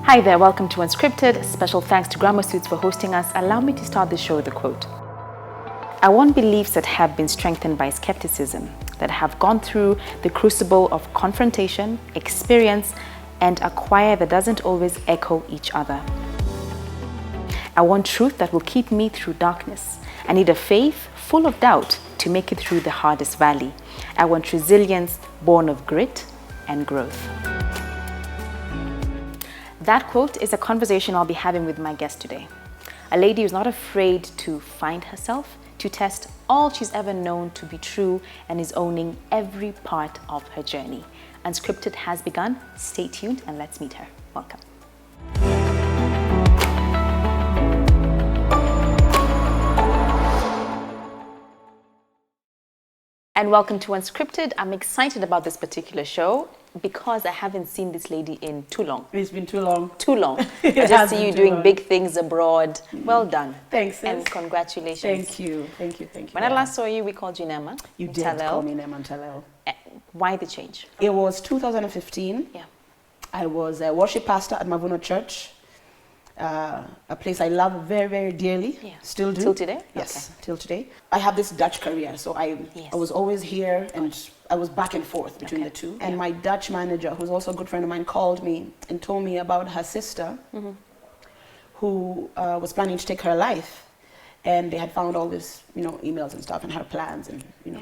Hi there, welcome to Unscripted. Special thanks to Grammar Suits for hosting us. Allow me to start the show with a quote. I want beliefs that have been strengthened by skepticism, that have gone through the crucible of confrontation, experience, and a choir that doesn't always echo each other. I want truth that will keep me through darkness. I need a faith full of doubt to make it through the hardest valley. I want resilience born of grit and growth. That quote is a conversation I'll be having with my guest today. A lady who's not afraid to find herself, to test all she's ever known to be true, and is owning every part of her journey. Unscripted has begun. Stay tuned and let's meet her. Welcome. And welcome to Unscripted. I'm excited about this particular show because I haven't seen this lady in too long. It's been too long. Too long. I just see you doing big things abroad. Well done. Thanks. And congratulations. Thank you. When I last saw you, we called you Nema. You did call me Nema Talel. Why the change? It was 2015. Yeah. I was a worship pastor at Mavuno Church, a place I love very, very dearly. Yeah. Still do. Till today? Yes, Okay. till today. I have this Dutch career, so I was always here and I was back and forth between the two. And my Dutch manager, who's also a good friend of mine, called me and told me about her sister who was planning to take her life. And they had found all this, emails and stuff and her plans and, Yeah.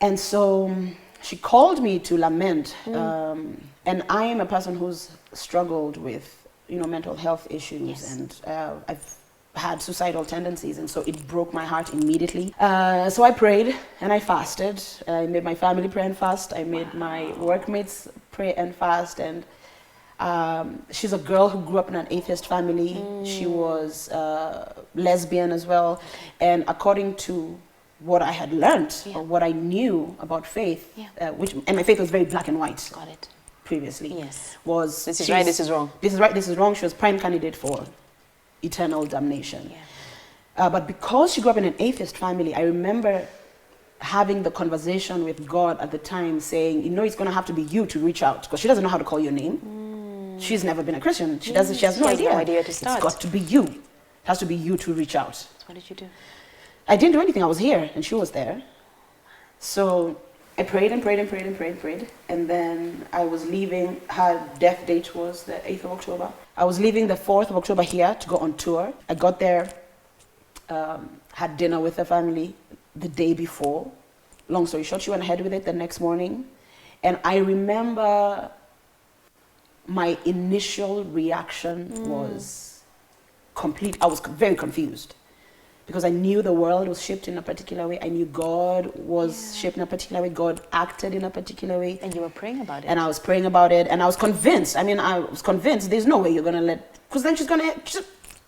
And so she called me to lament. And I am a person who's struggled with mental health issues. Yes. And I've had suicidal tendencies, and so it broke my heart immediately. So I prayed and I fasted. I made my family pray and fast. I made my workmates pray and fast. And she's a girl who grew up in an atheist family. She was lesbian as well. And according to what I had learned or what I knew about faith, and my faith was very black and white. Got it. Previously, Yes. was This is right, this is wrong. This is right, this is wrong. She was prime candidate for eternal damnation. Yeah. But because she grew up in an atheist family, I remember having the conversation with God at the time, saying, it's going to have to be you to reach out, because she doesn't know how to call your name. She's never been a Christian. She has no idea. No idea to start. It's got to be you. It has to be you to reach out. So what did you do? I didn't do anything. I was here and she was there. So I prayed and prayed and prayed and prayed and prayed. And then I was leaving. Her death date was the 8th of October. I was leaving the 4th of October here to go on tour. I got there, had dinner with the family the day before. Long story short, she went ahead with it the next morning. And I remember my initial reaction was complete. I was very confused. Because I knew the world was shaped in a particular way. I knew God was shaped in a particular way. God acted in a particular way. And you were praying about it. And I was praying about it. And I was convinced. I was convinced there's no way you're going to because then she's going to...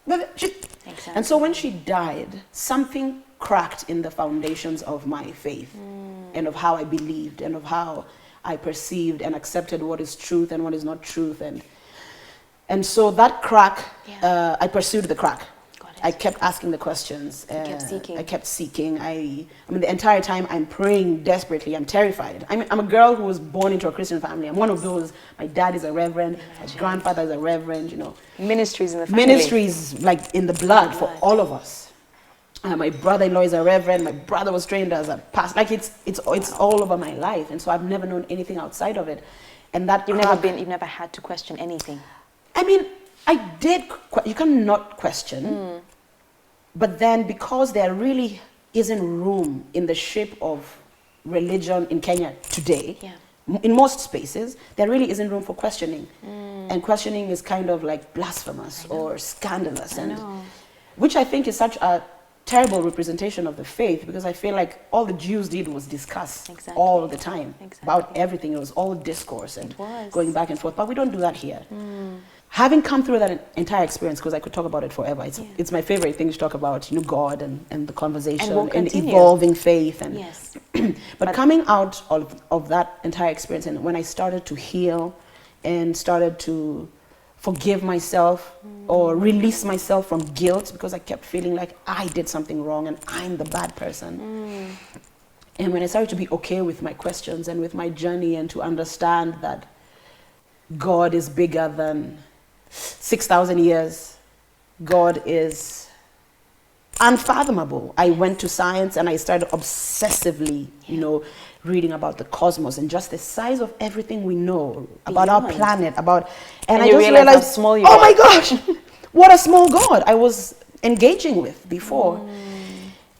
Exactly. And so when she died, something cracked in the foundations of my faith. And of how I believed. And of how I perceived and accepted what is truth and what is not truth. And so that crack, I pursued the crack. I kept asking the questions. I kept seeking. The entire time I'm praying desperately. I'm terrified. I'm a girl who was born into a Christian family. I'm one of those. My dad is a reverend. My grandfather is a reverend. Ministries in the family. Ministries like in the blood for all of us. My brother-in-law is a reverend. My brother was trained as a pastor. Like it's all over my life, and so I've never known anything outside of it. And that you've never had to question anything. I did. You cannot question. But then, because there really isn't room in the shape of religion in Kenya today, in most spaces, there really isn't room for questioning. And questioning is kind of like blasphemous or scandalous, which I think is such a terrible representation of the faith, because I feel like all the Jews did was discuss all the time about everything. It was all discourse and going back and forth. But we don't do that here. Having come through that entire experience, because I could talk about it forever, it's my favorite thing to talk about, about, and the conversation and evolving faith. But coming out of that entire experience, and when I started to heal and started to forgive myself or release myself from guilt, because I kept feeling like I did something wrong and I'm the bad person. And when I started to be okay with my questions and with my journey, and to understand that God is bigger than 6,000 years, God is unfathomable. I went to science and I started obsessively, reading about the cosmos and just the size of everything we know about our planet, and I just realized, how small you oh are. my gosh, what a small God I was engaging with before.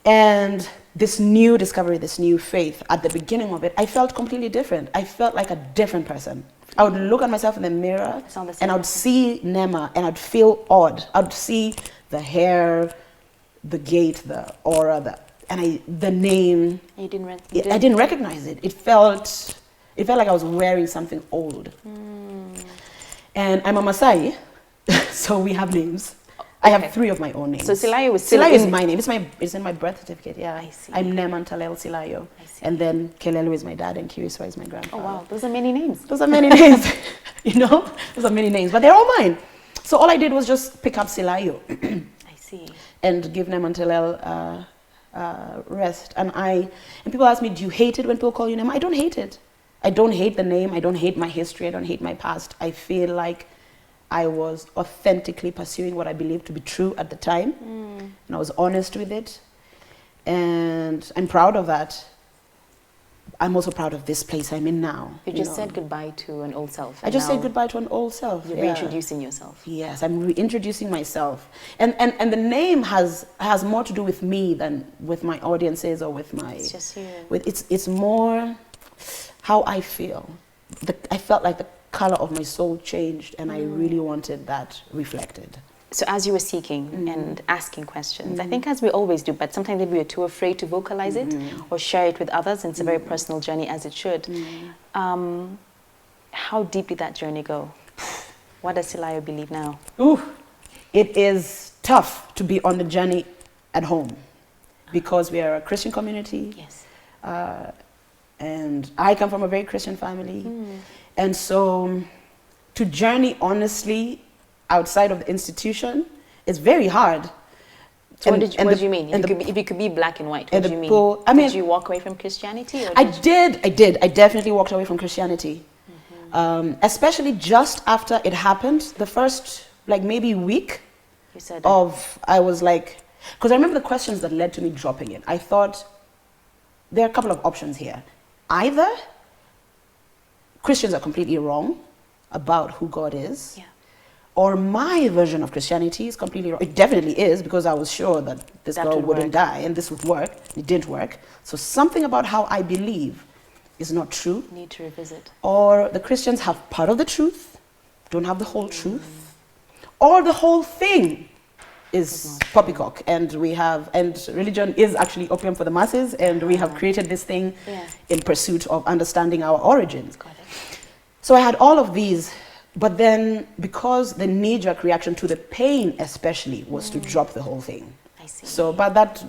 And this new discovery, this new faith, at the beginning of it, I felt completely different. I felt like a different person. I would look at myself in the mirror and I would see Nema and I'd feel odd. I'd see the hair, the gait, the aura, the name. You didn't I didn't recognize it. It felt like I was wearing something old. And I'm a Masai, so we have names. I have 3 of my own names. So Silayio is my name. It's in my birth certificate. Yeah, I see. I'm Neman Talel Silayio, and then Kelelu is my dad, and Kiriswa is my grandfather. Oh wow, those are many names. Those are many names. Those are many names, but they're all mine. So all I did was just pick up Silayio. I see. And give Neman Talel rest. And people ask me, do you hate it when people call you Nema? I don't hate it. I don't hate the name. I don't hate my history. I don't hate my past. I feel like I was authentically pursuing what I believed to be true at the time. And I was honest with it. And I'm proud of that. I'm also proud of this place I'm in now. You just said goodbye to an old self. I just said goodbye to an old self. You're reintroducing yourself. Yes, I'm reintroducing myself. And the name has more to do with me than with my audiences or with my... It's just you. It's more how I feel. I felt like the color of my soul changed, and I really wanted that reflected. So as you were seeking and asking questions, I think as we always do, but sometimes maybe we're too afraid to vocalize it or share it with others, and it's a very personal journey as it should. How deep did that journey go? What does Silayio believe now? It is tough to be on the journey at home because we are a Christian community. Yes. And I come from a very Christian family. And so to journey honestly outside of the institution is very hard. So what do you mean? If you could be black and white, what do you mean? Did you walk away from Christianity? Or I did. I definitely walked away from Christianity. Especially just after it happened, the first maybe week I was like, because I remember the questions that led to me dropping it. I thought there are a couple of options here. Either Christians are completely wrong about who God is, or my version of Christianity is completely wrong. It definitely is, because I was sure that this girl wouldn't die and this would work. It didn't work. So something about how I believe is not true. Need to revisit. Or the Christians have part of the truth, don't have the whole truth, or the whole thing is poppycock, and religion is actually opium for the masses, and we have created this thing in pursuit of understanding our origins. Got it. So I had all of these, but then because the knee-jerk reaction to the pain especially was to drop the whole thing. I see. So by that,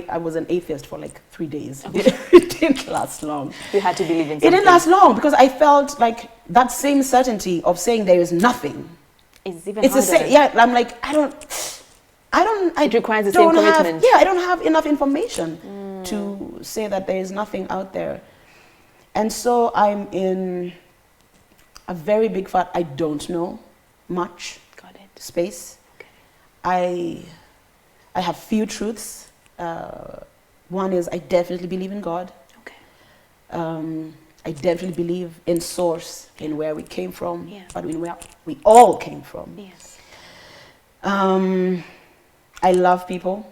I was an atheist for 3 days. It didn't last long. You had to believe in something. It didn't last long because I felt like that same certainty of saying there is nothing. It's even harder. The same. Yeah, I'm like, it requires the same commitment. I don't have enough information to say that there is nothing out there. And so I'm in a very big fat I don't know much space. Okay. I have few truths. One is I definitely believe in God. Okay. I definitely believe in source, in where we came from, but in where we all came from. Yes. I love people.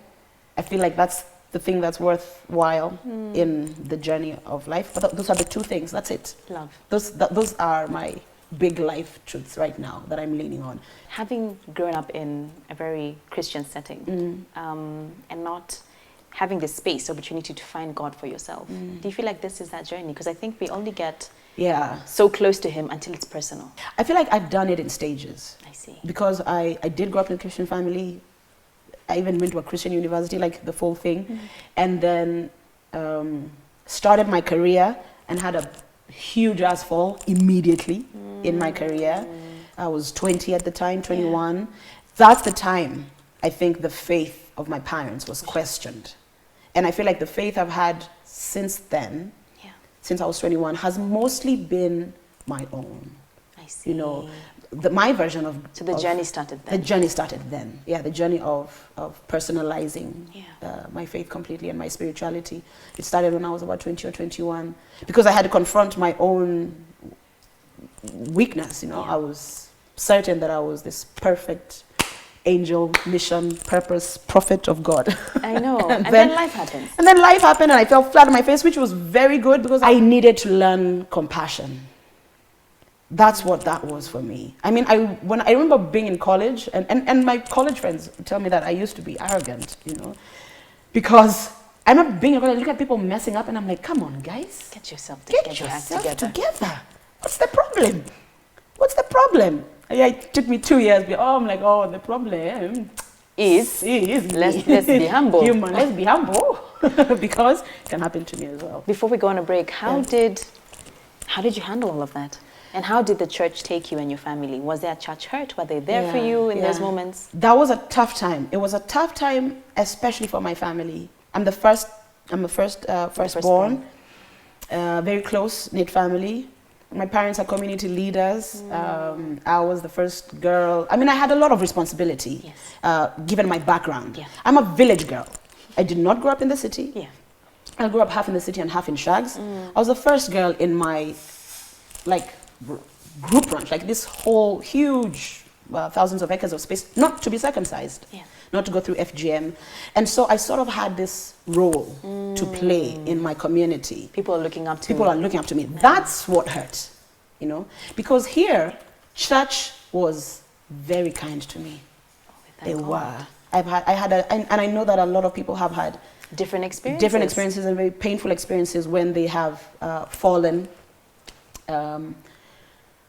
I feel like that's the thing that's worthwhile in the journey of life. But those are the two things. That's it. Love. Those are my big life truths right now that I'm leaning on. Having grown up in a very Christian setting and not having the space, opportunity to find God for yourself, do you feel like this is that journey? Because I think we only get so close to Him until it's personal. I feel like I've done it in stages. I see. Because I did grow up in a Christian family. I even went to a Christian university, the full thing. And then started my career and had a huge ass fall immediately in my career. I was 20 at the time, 21. Yeah. That's the time I think the faith of my parents was questioned. And I feel like the faith I've had since then, since I was 21, has mostly been my own. I see. my version of... So the journey started then? The journey started then. Yeah, the journey of personalizing my faith completely and my spirituality. It started when I was about 20 or 21 because I had to confront my own weakness, you know. I was certain that I was this perfect angel, mission, purpose, prophet of God. I know. and then life happened. And then life happened and I fell flat on my face, which was very good because I needed to learn compassion. That's what that was for me. I mean, when I remember being in college, and my college friends tell me that I used to be arrogant, you know, because I remember being in college, look at people messing up, and I'm like, come on, guys. Get yourself together. What's the problem? What's the problem? Yeah, it took me 2 years. I'm like, the problem is let's be humble. Human, let's be humble. Because it can happen to me as well. Before we go on a break, how did you handle all of that? And how did the church take you and your family? Was there a church hurt? Were they there for you in those moments? That was a tough time. It was a tough time, especially for my family. I'm the firstborn, very close-knit family. My parents are community leaders. I was the first girl. I mean, I had a lot of responsibility, given my background. Yeah. I'm a village girl. I did not grow up in the city. Yeah. I grew up half in the city and half in Shags. I was the first girl in my, group ranch, like this whole huge thousands of acres of space, not to be circumcised, not to go through FGM. And so I sort of had this role to play in my community. People are looking up to me. People are looking up to me. That's what hurt, you know, because here, church was very kind to me. They were. And I know that a lot of people have had different experiences and very painful experiences when they have fallen.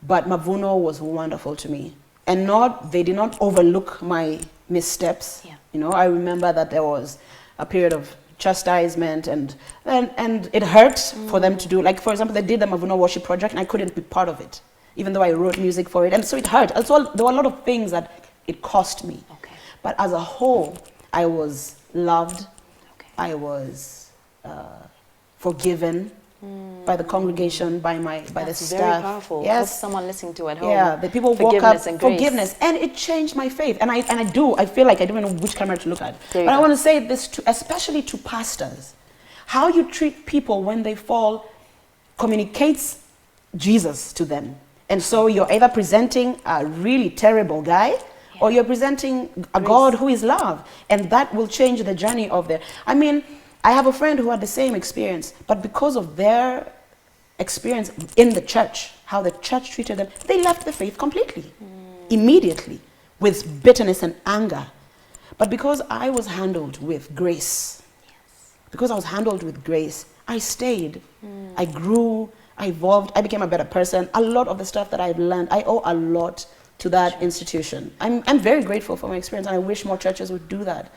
But Mavuno was wonderful to me, and they did not overlook my missteps. Yeah. You know, I remember that there was a period of chastisement, and it hurt for them to do. Like, for example, they did the Mavuno worship project, and I couldn't be part of it, even though I wrote music for it, and so it hurt. Also, there were a lot of things that it cost me. Okay. But as a whole, I was loved. Okay. I was forgiven. By the congregation, by the staff. Very powerful. Yes, someone listening to at home. Yeah, the people walk up, forgiveness, and it changed my faith. And I feel like I don't know which camera to look at. But I want to say this especially to pastors: how you treat people when they fall communicates Jesus to them. And so you're either presenting a really terrible guy, or you're presenting a God who is love, and that will change the journey of their. I mean, I have a friend who had the same experience, but because of their experience in the church, how the church treated them, they left the faith completely, immediately, with bitterness and anger. But because I was handled with grace, I stayed, I grew, I evolved, I became a better person. A lot of the stuff that I've learned, I owe a lot to that institution. I'm very grateful for my experience, and I wish more churches would do that.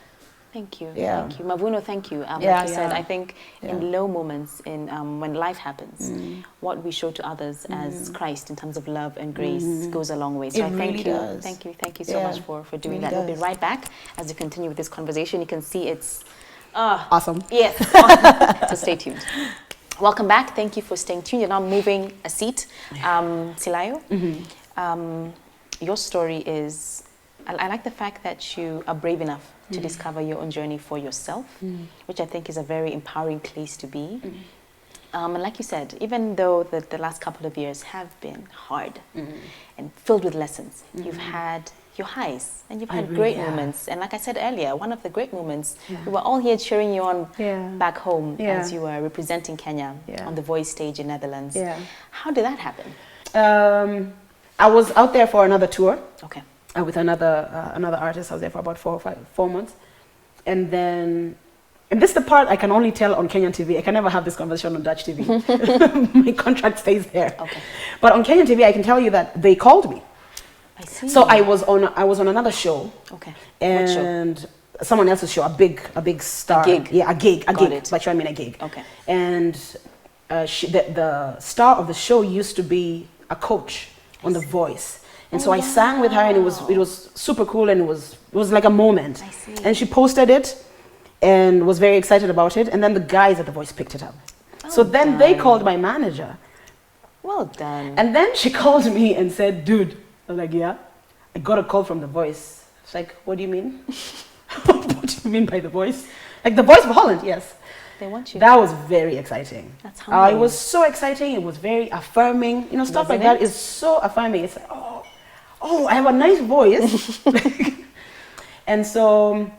Thank you. Yeah. Thank you. Mavuno, thank you. Like you said, I think in low moments, when life happens, what we show to others as Christ in terms of love and grace goes a long way. So thank you. Thank you so much for doing that. We'll be right back as we continue with this conversation. You can see it's awesome. Yes. Awesome. So stay tuned. Welcome back. Thank you for staying tuned. You're now moving a seat. Silayio, your story is, I like the fact that you are brave enough to discover your own journey for yourself, which I think is a very empowering place to be. And like you said, even though the last couple of years have been hard and filled with lessons, you've had your highs and you've had great moments. And like I said earlier, one of the great moments, we were all here cheering you on back home as you were representing Kenya on the Voice stage in Netherlands. How did that happen? I was out there for another tour. Okay. With another artist. I was there for about 4 months. And then, and this is the part I can only tell on Kenyan TV. I can never have this conversation on Dutch TV. My contract stays there. Okay. But on Kenyan TV, I can tell you that they called me. I see. So I was on another show. Okay. And what show? Someone else's show, a big star. A gig. Yeah, a gig. It. By show I mean a gig. Okay. And the star of the show used to be a coach on The Voice. And so I sang with her, and it was super cool, and it was like a moment. I see. And she posted it and was very excited about it, and then the guys at The Voice picked it up. So then they called my manager. Well done. And then she called me and said, dude, I was like, yeah. I got a call from The Voice. It's like, what do you mean? What do you mean by The Voice? Like The Voice of Holland, yes. They want you. That was very exciting. That's humbling. It was so exciting. It was very affirming. You know, stuff like that is so affirming. It's like, oh, I have a nice voice. And so,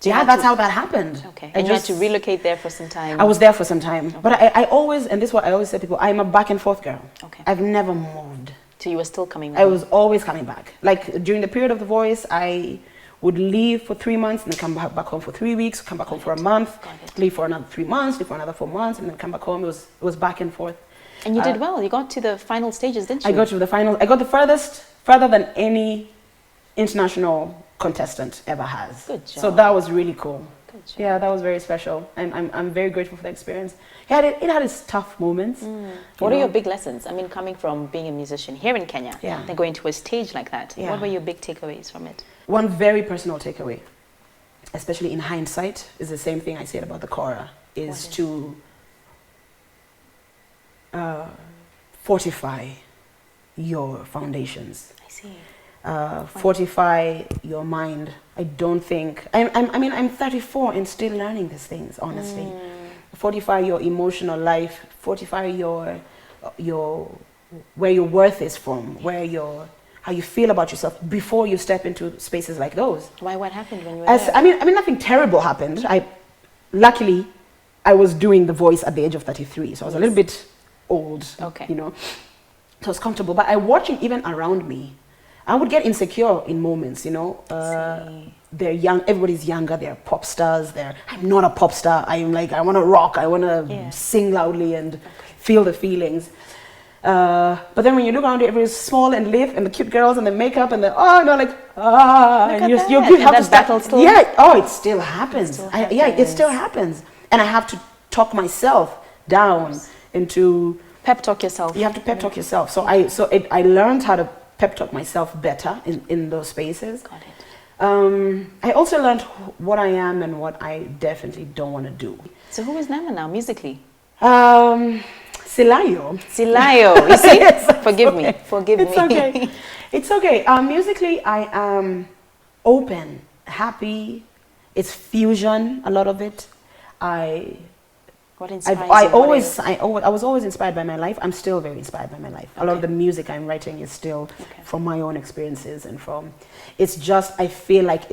yeah, that's how that happened. Okay. And you had to relocate there for some time. I was there for some time. Okay. But I always, and this is what I always say to people, I'm a back and forth girl. Okay. I've never moved. So you were still coming back? I was always coming back. Like during the period of The Voice, I would leave for 3 months and then come back home for 3 weeks, come back home for a month, leave for another 3 months, leave for another 4 months, and then come back home. It was back and forth. And you did well. You got to the final stages, didn't you? I got to the final. I got the further than any international contestant ever has. Good job. So that was really cool. Good job. Yeah, that was very special. I'm very grateful for the experience. It had its tough moments. What are your big lessons? I mean, coming from being a musician here in Kenya, then going to a stage like that, what were your big takeaways from it? One very personal takeaway, especially in hindsight, is the same thing I said about the Kora, is to fortify your foundations. I see. Fortify your mind. I don't think I'm 34 and still learning these things, honestly. Fortify your emotional life, fortify your where your worth is from, how you feel about yourself before you step into spaces like those. Why? What happened when you were there? I mean nothing terrible happened. Luckily I was doing The Voice at the age of 33, so I was a little bit old, you know. So I was comfortable, but I watching even around me, I would get insecure in moments, you know. They're young, everybody's younger, they're pop stars. I'm not a pop star. I'm like, I want to rock, I want to sing loudly and feel the feelings. But then when you look around, everybody's small and live, and the cute girls and the makeup and and you have to battle still. Yeah, it still happens. It still happens, and I have to talk myself down into pep talk yourself. You have to pep talk yourself. So I learned how to pep talk myself better in those spaces. Got it. I also learned what I am and what I definitely don't want to do. So who is Nama now musically? Silayio. Silayio. You see? Forgive me. It's okay. It's okay. Musically, I am open, happy. It's fusion, a lot of it. What inspires you? I was always inspired by my life. I'm still very inspired by my life. A lot of the music I'm writing is still from my own experiences and it's just, I feel like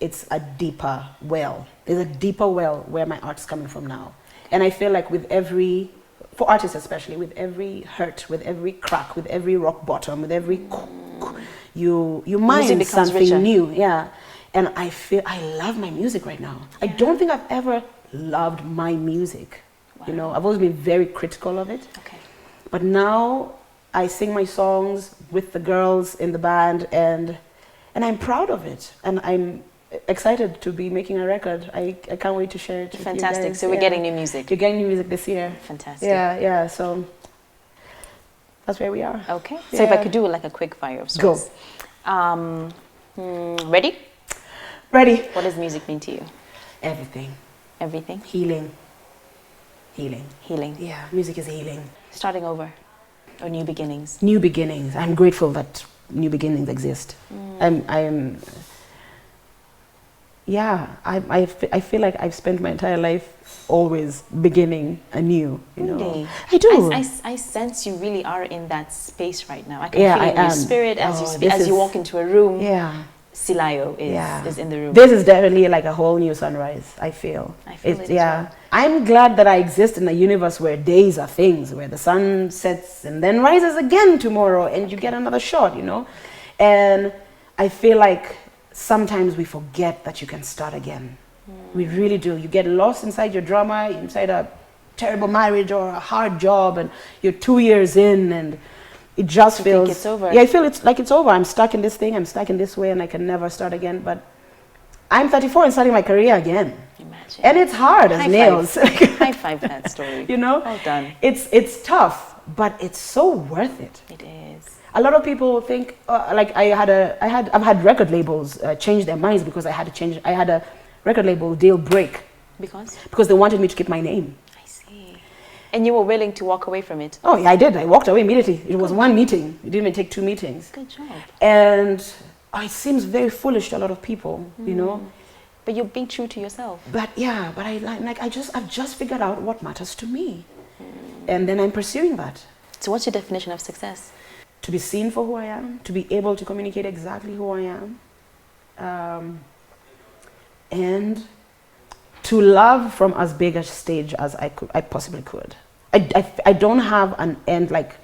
it's a deeper well. There's a deeper well where my art's coming from now. And I feel like for artists especially, with every hurt, with every crack, with every rock bottom, with every you mine something richer. New. Yeah. And I feel I love my music right now. Yeah. I don't think I've ever loved my music. Wow. You know, I've always been very critical of it. Okay. But now I sing my songs with the girls in the band and I'm proud of it. And I'm excited to be making a record. I can't wait to share it with Fantastic. you guys. So we're getting new music. You're getting new music this year. Fantastic. Yeah. So that's where we are. Okay. So if I could do like a quick fire of sorts. Go. Ready? Ready. What does music mean to you? Everything. Everything? Healing. Yeah, music is healing. Starting over or new beginnings? New beginnings. I'm grateful that new beginnings exist. I feel like I've spent my entire life always beginning anew. You know, I do. I sense you really are in that space right now. I can feel it in your spirit as you walk into a room. Yeah. Silayio is in the room. This is definitely like a whole new sunrise, I feel it. Yeah. I'm glad that I exist in a universe where days are things, where the sun sets and then rises again tomorrow and you get another shot, you know? And I feel like sometimes we forget that you can start again. We really do. You get lost inside your drama, inside a terrible marriage or a hard job, and you're 2 years in and it just feels it's over. Yeah, I feel it's like it's over. I'm stuck in this thing, I'm stuck in this way, and I can never start again. But I'm 34 and starting my career again. Imagine. And it's hard as nails. High five that story. You know? Well done. It's tough, but it's so worth it. It is. A lot of people think I've had record labels change their minds because I had a record label deal break. Because they wanted me to keep my name. I see. And you were willing to walk away from it? Oh, yeah, I did. I walked away immediately. It was one meeting. It didn't even take 2 meetings. Good job. And it seems very foolish to a lot of people, you know. But you're being true to yourself. But yeah, but I've just figured out what matters to me. And then I'm pursuing that. So what's your definition of success? To be seen for who I am, to be able to communicate exactly who I am, and to love from as big a stage as I possibly could. I don't have an end like,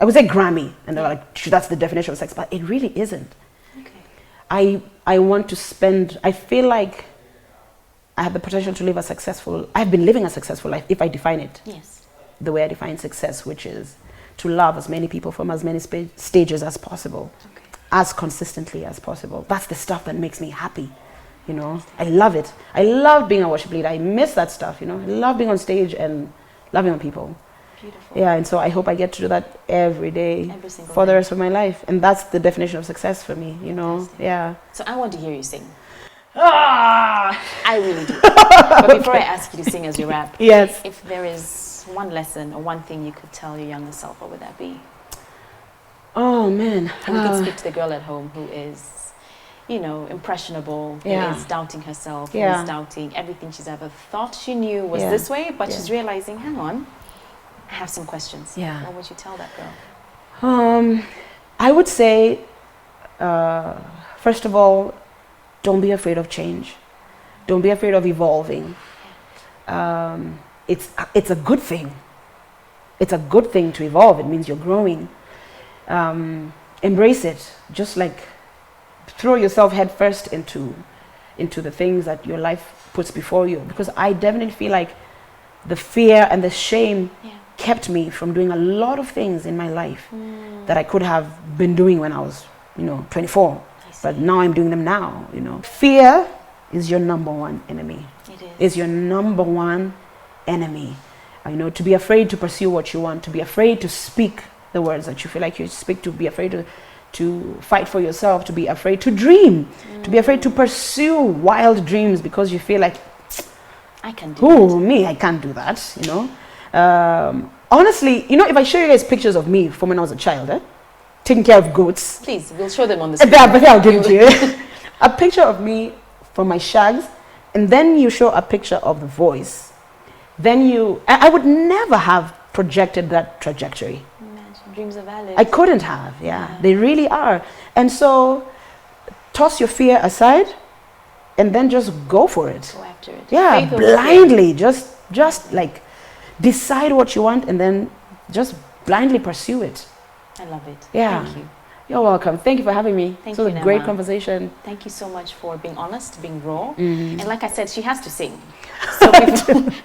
I would say Grammy, and they're like, that's the definition of sex, but it really isn't. Okay. I want to spend, I feel like I have the potential to live a successful, I've been living a successful life if I define it. Yes. The way I define success, which is to love as many people from as many stages as possible, as consistently as possible. That's the stuff that makes me happy, you know. I love it. I love being a worship leader. I miss that stuff, you know. I love being on stage and loving on people. Beautiful. Yeah, and so I hope I get to do that every day for the rest of my life. And that's the definition of success for me, you know. Fantastic. Yeah. So I want to hear you sing. I really do. But before I ask you to sing as you rap, yes, if there is one lesson or one thing you could tell your younger self, what would that be? Oh man. And you can speak to the girl at home who is, you know, impressionable, who is doubting herself, who is doubting everything she's ever thought she knew was this way, but she's realizing, hang on, I have some questions. Yeah. What would you tell that girl? I would say, first of all, don't be afraid of change. Don't be afraid of evolving. It's a good thing. It's a good thing to evolve. It means you're growing. Embrace it. Just like throw yourself head first into the things that your life puts before you. Because I definitely feel like the fear and the shame kept me from doing a lot of things in my life that I could have been doing when I was, 24. But now I'm doing them now, Fear is your number one enemy. It is. It's your number one enemy. To be afraid to pursue what you want, to be afraid to speak the words that you feel like you speak, to be afraid to fight for yourself, to be afraid to dream, to be afraid to pursue wild dreams because you feel like, I can do that. Me, I can't do that, Honestly, if I show you guys pictures of me from when I was a child, taking care of goats. Please, we'll show them on the screen. But I'll give it to you. A picture of me from my shags, and then you show a picture of the voice. Then I would never have projected that trajectory. Imagine, dreams are valid. I couldn't have, They really are. And so, toss your fear aside, and then just go for it. Go after it. Yeah, blindly, just like decide what you want, and then just blindly pursue it. I love it. Yeah. Thank you. You're welcome. Thank you for having me. Thank you. you, It was a great Nama. conversation. Thank you so much for being honest, being raw. Mm-hmm. And like I said, she has to sing. So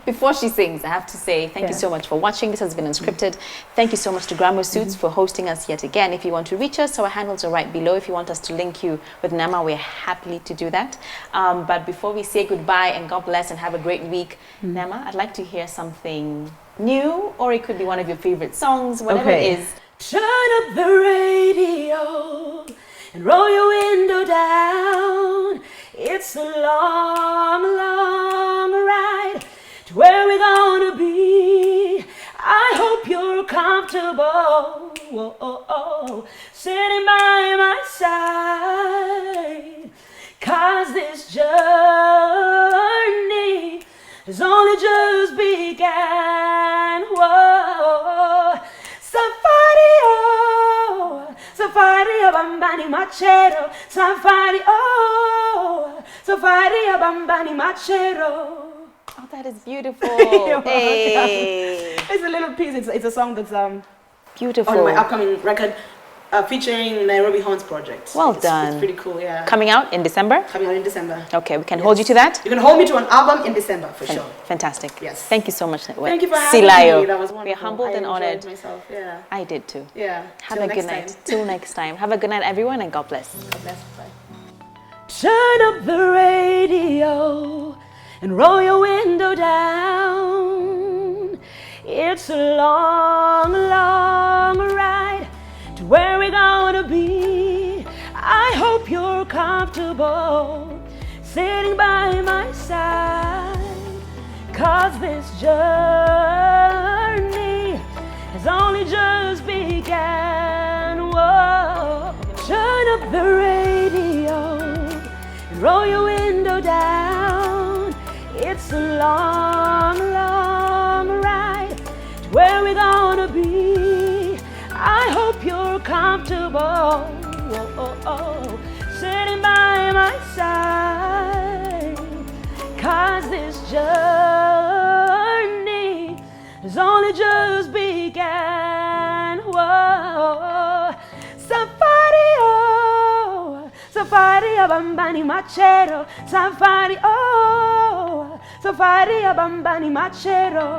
before she sings, I have to say thank you so much for watching. This has been Unscripted. Thank you so much to Grammar Suits for hosting us yet again. If you want to reach us, our handles are right below. If you want us to link you with Nama, we're happy to do that. But before we say goodbye and God bless and have a great week, Nama, I'd like to hear something new, or it could be one of your favorite songs, whatever it is. Turn up the radio and roll your window down. It's a long, long ride to where we're gonna be. I hope you're comfortable, sitting by my side. 'Cause this journey has only just begun. Whoa. Safari, bambani machero. Safari, bambani machero. Oh, that is beautiful. Hey. It's a little piece. It's a song that's beautiful. on my upcoming record, featuring Nairobi Horns Project. Well done. It's pretty cool, yeah. Coming out in December? Coming out in December. Okay, we can hold you to that? You can hold me to an album in December, for sure. Fantastic. Yes. Thank you so much. Thank you for having Silayio. me. That was wonderful. We're humbled and honored. Myself, yeah. I did too. Yeah. Have a good night. Till next time. Have a good night, everyone, and God bless. God bless. Bye. Turn up the radio and roll your window down. It's a long, long ride to where we're gonna be. I hope you're comfortable sitting by my side. 'cause this journey has only just begun. Whoa. Turn up the radio and roll your window down. It's a long, long ride to where we're gonna be. I hope you're comfortable, sitting by my side, 'cause this journey has only just begun. Whoa. Safari, oh, safari abambani machero, safari, oh, safari abambani machero.